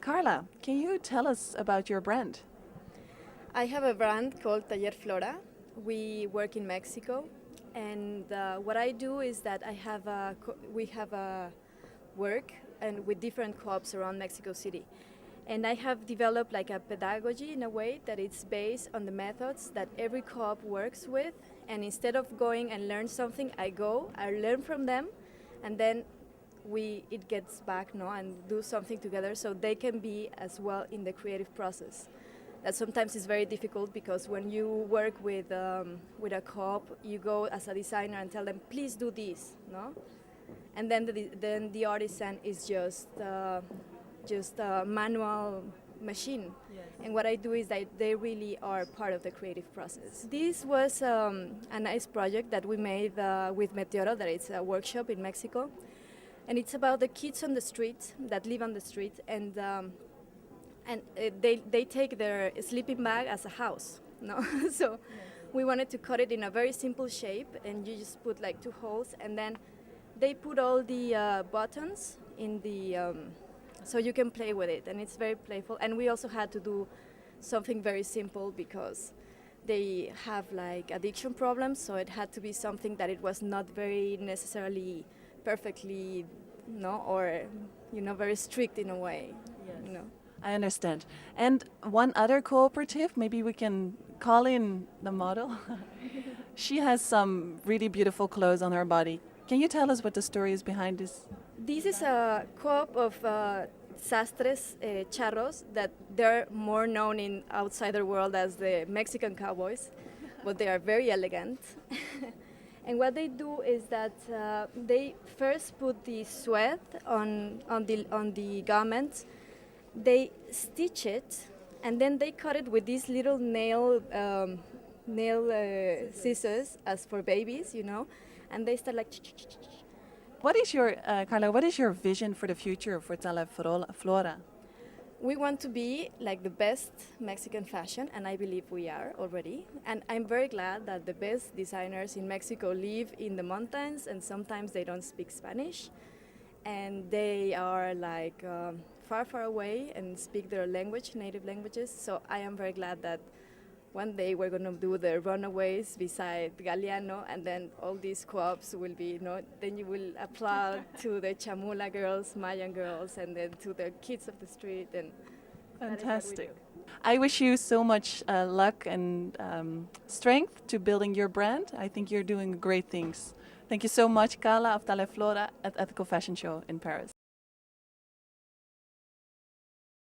Carla, can you tell us about your brand? I have a brand called Flora. We work in Mexico, and what I do is that we have a work and with different co-ops around Mexico City, and I have developed like a pedagogy in a way that it's based on the methods that every co-op works with. And instead of going and learn something, I learn from them, and then it gets back no and do something together so they can be as well in the creative process. That sometimes is very difficult because when you work with a co-op, you go as a designer and tell them, please do this, no? And then the artisan is just a manual machine. Yes. And what I do is that they really are part of the creative process. This was a nice project that we made with Meteoro, that it's a workshop in Mexico. And it's about the kids on the street that live on the street, and they take their sleeping bag as a house, no? So yes. We wanted to cut it in a very simple shape, and you just put like two holes, and then they put all the buttons in the so you can play with it, and it's very playful. And we also had to do something very simple because they have like addiction problems, so it had to be something that it was not very necessarily perfectly, no, or very strict in a way. Yes. I understand. And one other cooperative, maybe we can call in the model. She has some really beautiful clothes on her body. Can you tell us what the story is behind this? This is a co-op of sastres, charros, that they're more known in outsider world as the Mexican cowboys, but they are very elegant. And what they do is that they first put the sweat on the garment, they stitch it, and then they cut it with these little nail scissors, as for babies, and they start like. What is your, Carla, what is your vision for the future for Flora? We want to be like the best Mexican fashion, and I believe we are already. And I'm very glad that the best designers in Mexico live in the mountains, and sometimes they don't speak Spanish, and they are like far, far away and speak their language, native languages. So I am very glad that one day we're going to do the runaways beside Galeano, and then all these co-ops will be, then you will applaud to the Chamula girls, Mayan girls, and then to the kids of the street. And fantastic. I wish you so much luck and strength to building your brand. I think you're doing great things. Thank you so much, Carla of Flora at Ethical Fashion Show in Paris.